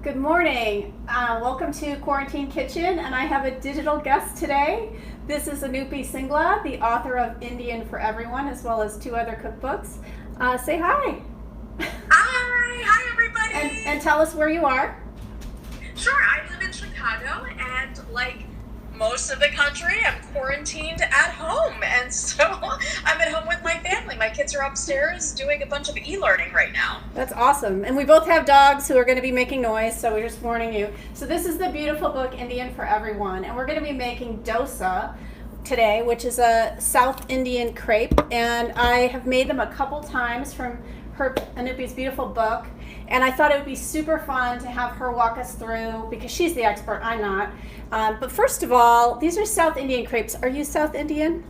Good morning. Welcome to Quarantine Kitchen, and I have a digital guest today. This is Anupy Singla, the author of Indian for Everyone, as well as 2 other cookbooks. Say hi. Hi everybody. And tell us where you are. Sure, I live in Chicago, and like most of the country, I'm quarantined at home, and so I'm at home with my family. My kids are upstairs doing a bunch of e-learning right now. That's awesome. And we both have dogs who are going to be making noise, so we're just warning you. So this is the beautiful book, Indian for Everyone, and we're going to be making dosa today, which is a South Indian crepe, and I have made them a couple times from Anupy's beautiful book, and I thought it would be super fun to have her walk us through, because she's the expert, I'm not. But first of all, these are South Indian crepes. Are you South Indian?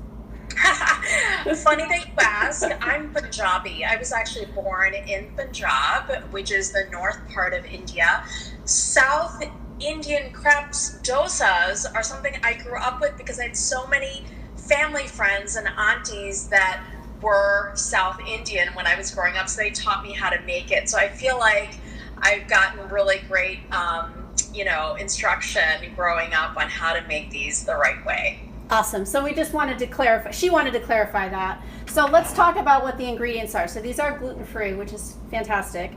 Funny that you ask. I'm Punjabi. I was actually born in Punjab, which is the north part of India. South Indian crepes, dosas, are something I grew up with because I had so many family friends and aunties that were South Indian when I was growing up, so they taught me how to make it. So I feel like I've gotten really great instruction growing up on how to make these the right way. Awesome. So we just wanted to clarify, she wanted to clarify that. So let's talk about what the ingredients are. So these are gluten-free, which is fantastic.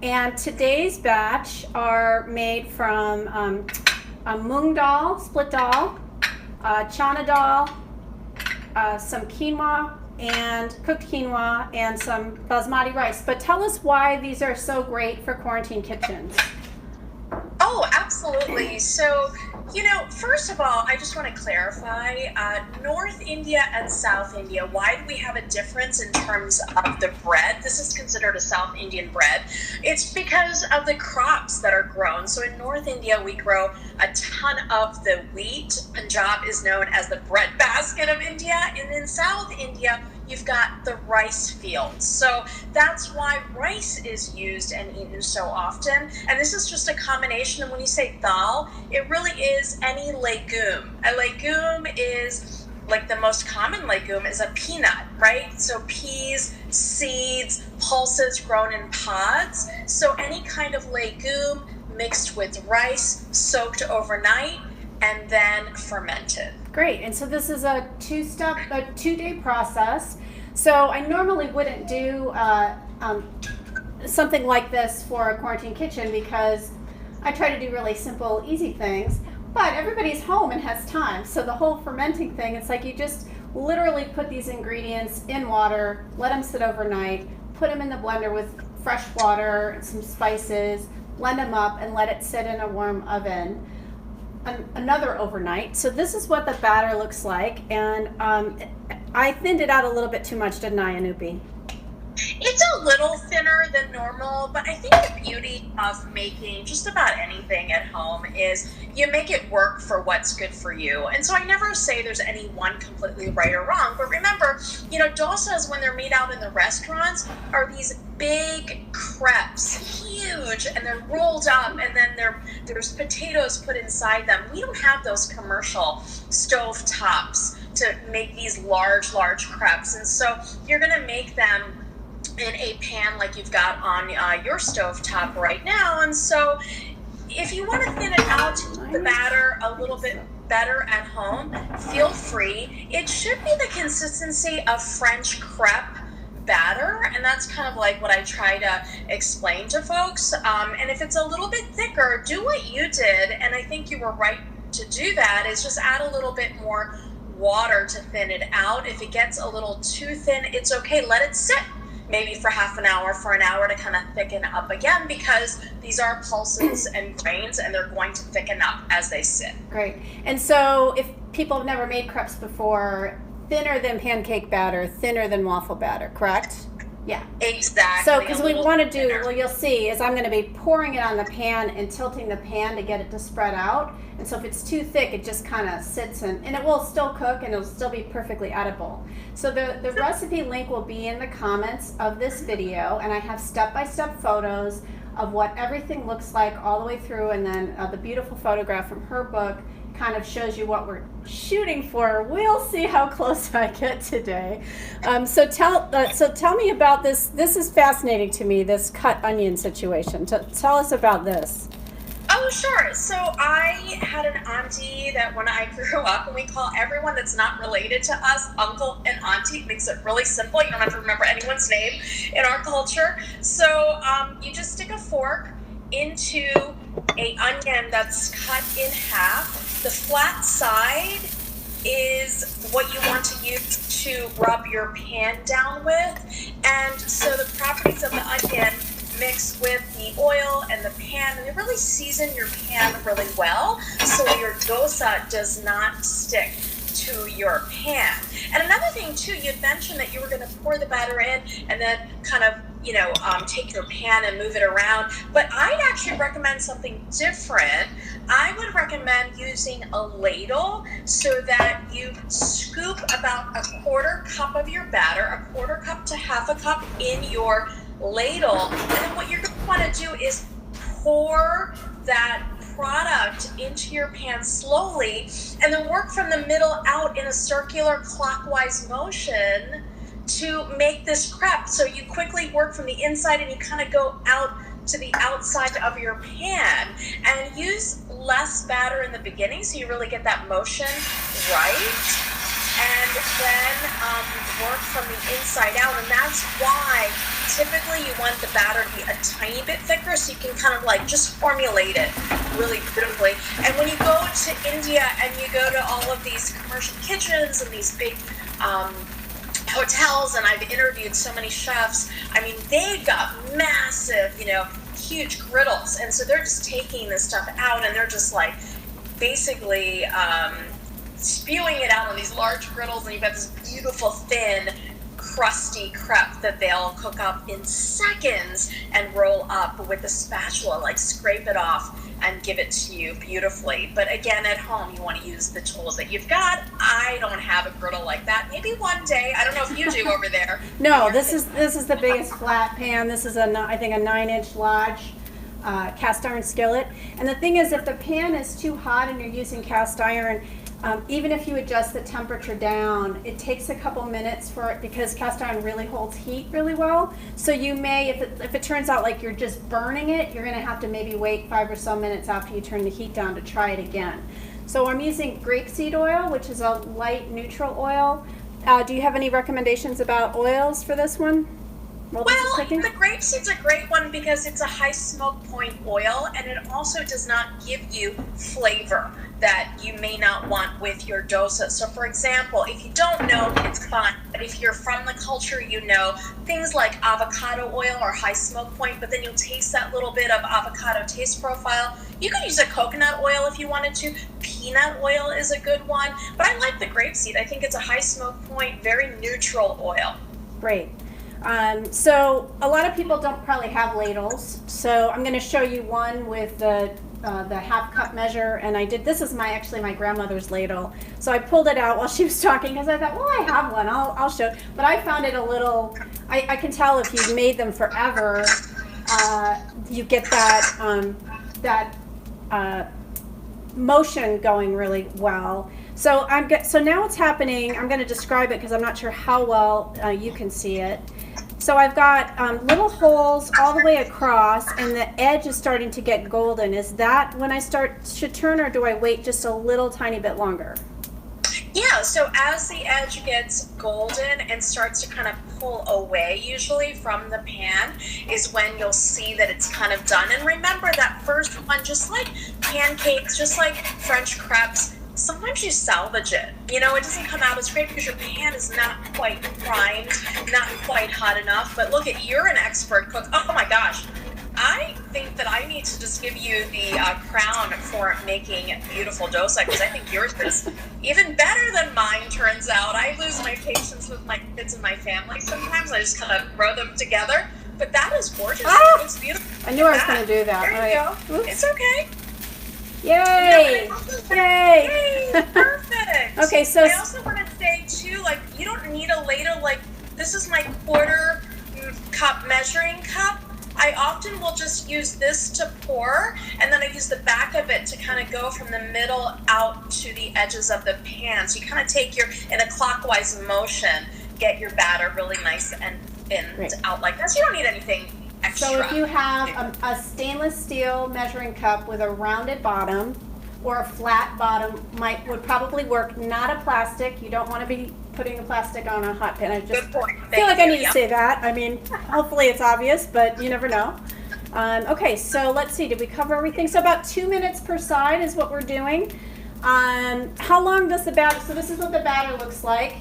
And today's batch are made from a mung dal, split dal, chana dal, some quinoa, and cooked quinoa, and some basmati rice. But tell us why these are so great for quarantine kitchens. Oh, absolutely. So, first of all, I just want to clarify, North India and South India, why do we have a difference in terms of the bread? This is considered a South Indian bread. It's because of the crops that are grown. So in North India, we grow a ton of the wheat. Punjab is known as the breadbasket of India. And in South India, you've got the rice fields. So that's why rice is used and eaten so often. And this is just a combination. And when you say dal, it really is any legume. A legume is, like, the most common legume is a peanut, right? So peas, seeds, pulses grown in pods. So any kind of legume mixed with rice, soaked overnight, and then fermented. Great. And so this is a 2-day process. So I normally wouldn't do something like this for a quarantine kitchen because I try to do really simple, easy things. But everybody's home and has time. So the whole fermenting thing, it's like you just literally put these ingredients in water, let them sit overnight, put them in the blender with fresh water and some spices, blend them up, and let it sit in a warm oven another overnight. So this is what the batter looks like, and I thinned it out a little bit too much, didn't I, Anupy? It's a little thinner than normal, but I think the beauty of making just about anything at home is you make it work for what's good for you. And so I never say there's any one completely right or wrong, but remember, dosas, when they're made out in the restaurants, are these big crepes, huge, and they're rolled up, and then there's potatoes put inside them. We don't have those commercial stove tops to make these large crepes, and so you're going to make them in a pan like you've got on your stove top right now. And so if you want to thin it out to keep the batter a little bit better at home, feel free. It should be the consistency of French crepe batter, and that's kind of like what I try to explain to folks. And if it's a little bit thicker, do what you did, and I think you were right to do that, is just add a little bit more water to thin it out. If it gets a little too thin, it's okay. Let it sit maybe for half an hour, for an hour, to kind of thicken up again, because these are pulses and grains, and they're going to thicken up as they sit. Great. And so if people have never made crepes before, thinner than pancake batter, thinner than waffle batter, correct? Yeah. Exactly. So because we want to do, well, you'll see, is I'm going to be pouring it on the pan and tilting the pan to get it to spread out. And so if it's too thick, it just kind of sits in, and it will still cook, and it'll still be perfectly edible. So the recipe link will be in the comments of this video, and I have step-by-step photos of what everything looks like all the way through, and then the beautiful photograph from her book kind of shows you what we're shooting for. We'll see how close I get today. So tell me about this. This is fascinating to me, this cut onion situation. Tell us about this. Oh, sure. So I had an auntie that when I grew up, and we call everyone that's not related to us uncle and auntie. It makes it really simple. You don't have to remember anyone's name in our culture. So you just stick a fork into a onion that's cut in half. The flat side is what you want to use to rub your pan down with. And so the properties of the onion mix with the oil and the pan, and they really season your pan really well so your dosa does not stick to your pan. And another thing too, you'd mentioned that you were going to pour the batter in and then kind of take your pan and move it around, but I'd actually recommend something different. I would recommend using a ladle so that you scoop about a quarter cup of your batter, a quarter cup to half a cup in your ladle, and then what you're going to want to do is pour that product into your pan slowly, and then work from the middle out in a circular clockwise motion to make this crepe. So you quickly work from the inside and you kind of go out to the outside of your pan, and use less batter in the beginning so you really get that motion right, and then work from the inside out. And that's why typically you want the batter to be a tiny bit thicker so you can kind of like just formulate it really beautifully. And when you go to India and you go to all of these commercial kitchens and these big hotels, and I've interviewed so many chefs, I mean, they've got massive, huge griddles, and so they're just taking this stuff out and they're just like basically spewing it out on these large griddles, and you've got this beautiful thin crusty crepe that they'll cook up in seconds and roll up with a spatula, like scrape it off and give it to you beautifully. But again, at home, you want to use the tools that you've got. I don't have a griddle like that. Maybe one day. I don't know if you do over there. No, this is the biggest flat pan. This is I think a 9-inch large cast iron skillet. And the thing is, if the pan is too hot and you're using cast iron, even if you adjust the temperature down, it takes a couple minutes for it, because cast iron really holds heat really well. So you may, if it turns out like you're just burning it, you're going to have to maybe wait 5 or so minutes after you turn the heat down to try it again. So I'm using grapeseed oil, which is a light neutral oil. Do you have any recommendations about oils for this one? Well, the grapeseed's a great one because it's a high smoke point oil, and it also does not give you flavor that you may not want with your dosa. So for example, if you don't know, it's fine. But if you're from the culture, things like avocado oil are high smoke point, but then you'll taste that little bit of avocado taste profile. You could use a coconut oil if you wanted to. Peanut oil is a good one. But I like the grapeseed. I think it's a high smoke point, very neutral oil. Great. So a lot of people don't probably have ladles. So I'm going to show you one with the half cup measure, and this is actually my grandmother's ladle. So I pulled it out while she was talking because I thought, well, I have one, I'll show. But I found it a little, I can tell if you've made them forever, you get that motion going really well. So now what's happening, I'm going to describe it because I'm not sure how well you can see it. So I've got little holes all the way across, and the edge is starting to get golden. Is that when I should turn, or do I wait just a little tiny bit longer? Yeah, so as the edge gets golden and starts to kind of pull away usually from the pan is when you'll see that it's kind of done. And remember that first one, just like pancakes, just like French crepes, sometimes you salvage it. It doesn't come out as great because your pan is not quite primed, not quite hot enough. But look, you're an expert cook. Oh my gosh. I think that I need to just give you the crown for making beautiful dosa, because I think yours is even better than mine, turns out. I lose my patience with my kids and my family. Sometimes I just kind of throw them together. But that is gorgeous. Oh, it's beautiful. I knew I was going to do that. There you go. Oops. It's okay. Yay! Yay! Perfect. Okay, so I also want to say too, like, you don't need a ladle. Like, this is my quarter cup measuring cup. I often will just use this to pour, and then I use the back of it to kind of go from the middle out to the edges of the pan. So you kind of take in a clockwise motion, get your batter really nice and thinned out like that. So you don't need anything So if you have a stainless steel measuring cup with a rounded bottom or a flat bottom would probably work, not a plastic. You don't want to be putting the plastic on a hot pan. I just feel like I need to say that. I mean, hopefully it's obvious, but you never know. Okay, so let's see, did we cover everything? So about 2 minutes per side is what we're doing. How long does the batter, so this is what the batter looks like.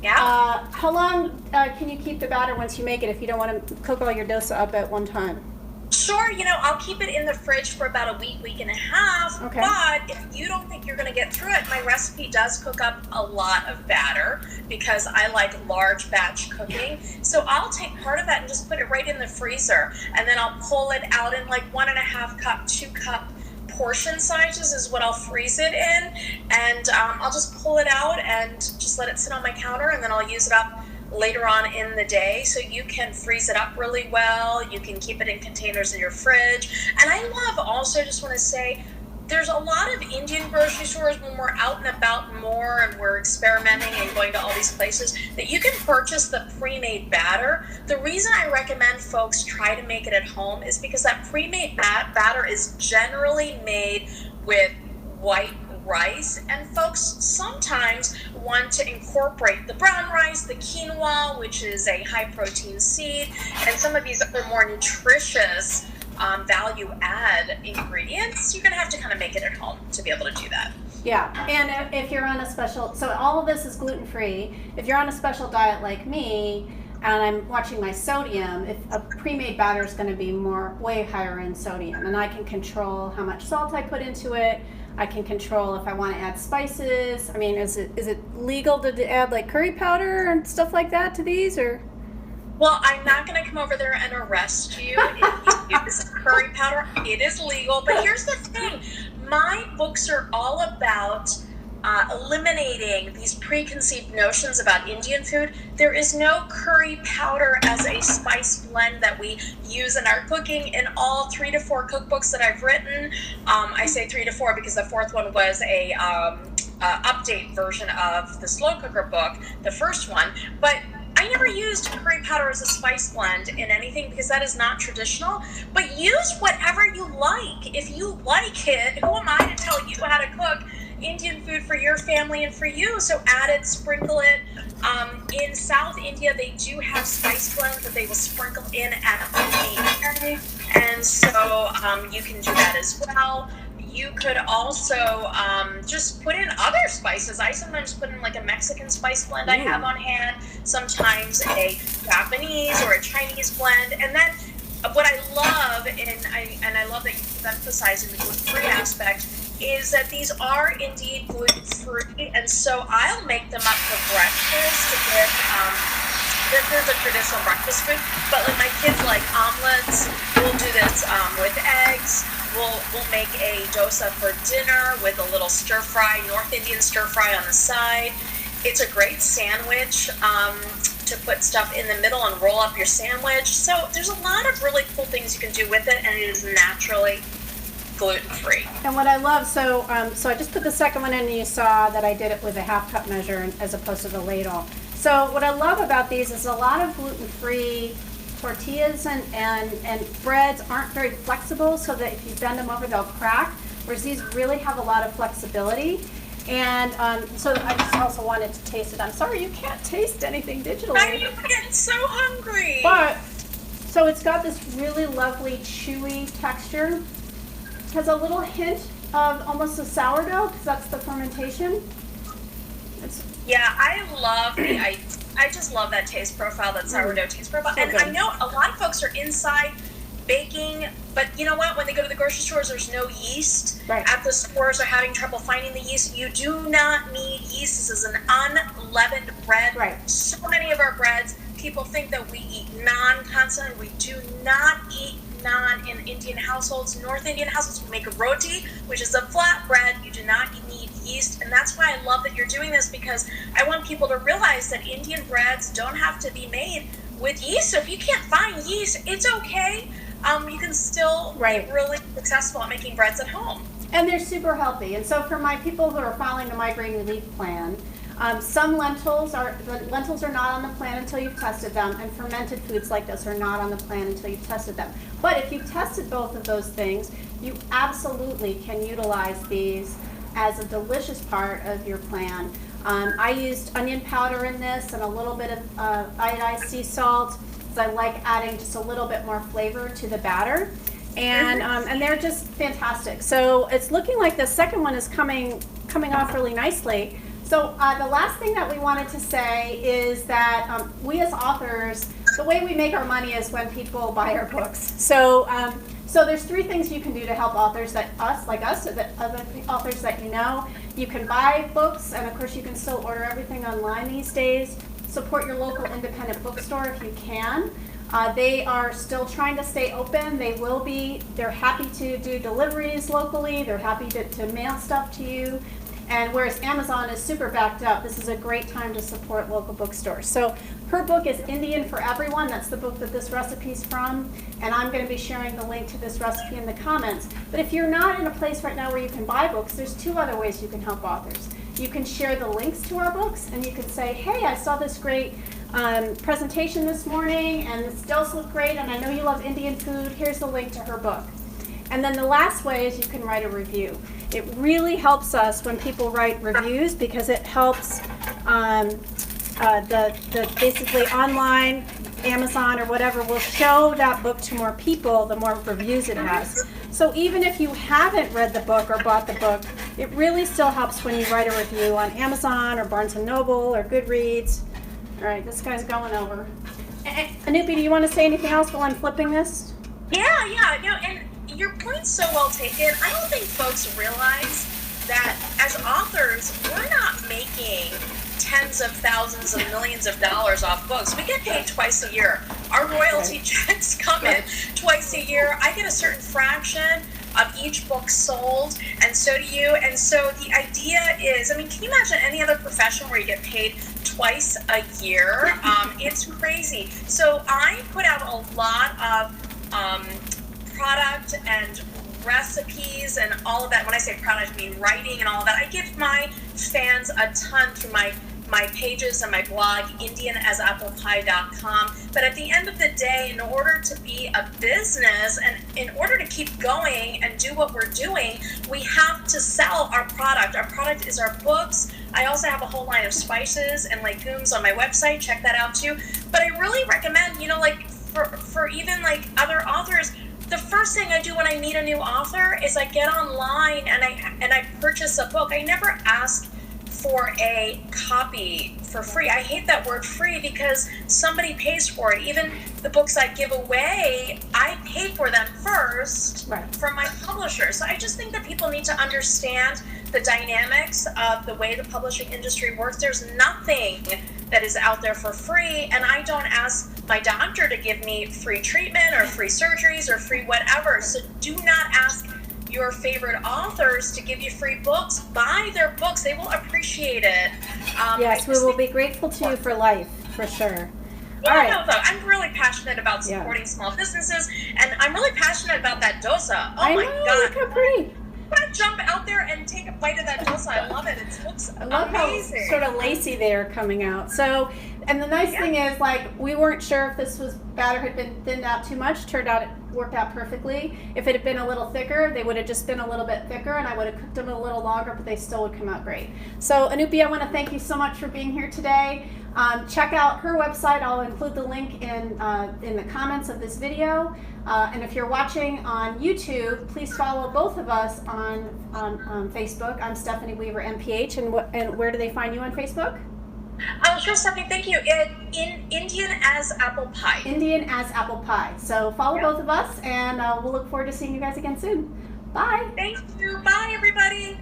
Yeah. How long can you keep the batter once you make it if you don't want to cook all your dosa up at one time? Sure, I'll keep it in the fridge for about a week, week and a half. Okay. But if you don't think you're going to get through it, my recipe does cook up a lot of batter because I like large batch cooking. So I'll take part of that and just put it right in the freezer. And then I'll pull it out in like 1.5 cup, 2 cup portion sizes is what I'll freeze it in. And I'll just pull it out and just let it sit on my counter, and then I'll use it up later on in the day. So you can freeze it up really well. You can keep it in containers in your fridge. And I love also, just want to say, there's a lot of Indian grocery stores when we're out and about more and we're experimenting and going to all these places that you can purchase the pre-made batter. The reason I recommend folks try to make it at home is because that pre-made batter is generally made with white rice, and folks sometimes want to incorporate the brown rice, the quinoa, which is a high protein seed, and some of these other more nutritious value add ingredients. You're going to have to kind of make it at home to be able to do that. Yeah, and if you're on a special, so all of this is gluten-free. If you're on a special diet like me, and I'm watching my sodium, if a pre-made batter is going to be way higher in sodium, and I can control how much salt I put into it. I can control if I want to add spices. I mean, is it legal to add like curry powder and stuff like that to these, or? Well, I'm not going to come over there and arrest you if you use curry powder. It is legal, but here's the thing. My books are all about eliminating these preconceived notions about Indian food. There is no curry powder as a spice blend that we use in our cooking. In all 3 to 4 cookbooks that I've written, I say 3 to 4 because the 4th one was a update version of the slow cooker book, the first one, but I never used curry powder as a spice blend in anything because that is not traditional. But use whatever you like. If you like it, who am I to tell you how to cook Indian food for your family and for you? So add it, sprinkle it. In South India, they do have spice blends that they will sprinkle in at the end, and so you can do that as well. You could also just put in other spices. I sometimes put in like a Mexican spice blend I have on hand, sometimes a Japanese or a Chinese blend. And then what I love, and I love that you keep emphasizing the gluten-free aspect, is that these are indeed gluten-free. And so I'll make them up for breakfast this is a traditional breakfast food, but like my kids like omelets. We'll do this with eggs. We'll make a dosa for dinner with a little stir fry, North Indian stir fry on the side. It's a great sandwich to put stuff in the middle and roll up your sandwich. So there's a lot of really cool things you can do with it, and it is naturally gluten-free. And what I love, so I just put the second one in, and you saw that I did it with a 1/2 cup measure as opposed to the ladle. So what I love about these is a lot of gluten-free tortillas and breads aren't very flexible, so that if you bend them over, they'll crack, whereas these really have a lot of flexibility. And so I just also wanted to taste it. I'm sorry you can't taste anything digitally. I'm getting so hungry. But, so it's got this really lovely chewy texture. It has a little hint of almost a sourdough, because that's the fermentation. Yeah, I just love that taste profile, that sourdough taste profile. So and good. I know a lot of folks are inside baking, but you know what? When they go to the grocery stores, there's no yeast. Right. At the stores, are having trouble finding the yeast. You do not need yeast. This is an unleavened bread. Right. So many of our breads, people think that we eat naan constantly. We do not eat naan in Indian households. North Indian households, we make a roti, which is a flat bread. You do not need yeast, and that's why I love that you're doing this, because I want people to realize that Indian breads don't have to be made with yeast. So if you can't find yeast, it's okay. You can still be really successful at making breads at home. And they're super healthy. And so for my people who are following the migraine relief plan, Some lentils are not on the plan until you've tested them, and fermented foods like this are not on the plan until you've tested them. But if you've tested both of those things, you absolutely can utilize these as a delicious part of your plan. I used onion powder in this and a little bit of iodized sea salt, because I like adding just a little bit more flavor to the batter. And they're just fantastic. So it's looking like the second one is coming off really nicely. So the last thing that we wanted to say is that we as authors, the way we make our money is when people buy our books. So there's 3 things you can do to help authors like us, or the other authors that you know. You can buy books, and of course you can still order everything online these days. Support your local independent bookstore if you can. They are still trying to stay open. They're happy to do deliveries locally. They're happy to mail stuff to you. And whereas Amazon is super backed up, this is a great time to support local bookstores. So her book is Indian for Everyone. That's the book that this recipe is from. And I'm going to be sharing the link to this recipe in the comments. But if you're not in a place right now where you can buy books, there's 2 other ways you can help authors. You can share the links to our books, and you can say, hey, I saw this great presentation this morning, and this does look great, and I know you love Indian food. Here's the link to her book. And then the last way is you can write a review. It really helps us when people write reviews, because it helps the basically online, Amazon or whatever will show that book to more people the more reviews it has. So even if you haven't read the book or bought the book, it really still helps when you write a review on Amazon or Barnes & Noble or Goodreads. All right, this guy's going over. Anupy, do you want to say anything else while I'm flipping this? Yeah, no, and your point's so well taken. I don't think folks realize that as authors, we're not making tens of thousands of millions of dollars off books. We get paid twice a year. Our royalty checks come in twice a year. I get a certain fraction of each book sold, and so do you. And so the idea is, I mean, can you imagine any other profession where you get paid twice a year? It's crazy. So I put out a lot of product and recipes and all of that. When I say product, I mean writing and all of that. I give my fans a ton through my pages and my blog, indianasapplepie.com. But at the end of the day, in order to be a business and in order to keep going and do what we're doing, we have to sell our product. Our product is our books. I also have a whole line of spices and legumes on my website. Check that out too. But I really recommend, like for even like other authors, the first thing I do when I meet a new author is I get online and I purchase a book. I never ask for a copy for free. I hate that word free because somebody pays for it. Even the books I give away, I pay for them first from my publisher. So I just think that people need to understand the dynamics of the way the publishing industry works. There's nothing that is out there for free, and I don't ask my doctor to give me free treatment or free surgeries or free whatever. So do not ask your favorite authors to give you free books. Buy their books. They will appreciate it. Yes, we will be grateful to you for life, for sure. Yeah, all right. No, I'm really passionate about supporting small businesses, and I'm really passionate about that dosa. Oh I my know, God. look how pretty. I'm going to jump out there and take a bite of that dosa. I love it. It looks I love amazing. how sort of lacy they're coming out. So, and the nice thing is, like, we weren't sure if this batter had been thinned out too much. Turned out it worked out perfectly. If it had been a little thicker, they would have just been a little bit thicker, and I would have cooked them a little longer, but they still would come out great. So, Anupy, I want to thank you so much for being here today. Check out her website. I'll include the link in the comments of this video. And if you're watching on YouTube, please follow both of us on Facebook. I'm Stephanie Weaver, MPH, and where do they find you on Facebook? Sure, Stephanie, thank you. In Indian as Apple Pie. Indian as Apple Pie. So follow both of us, and we'll look forward to seeing you guys again soon. Bye. Thank you. Bye, everybody.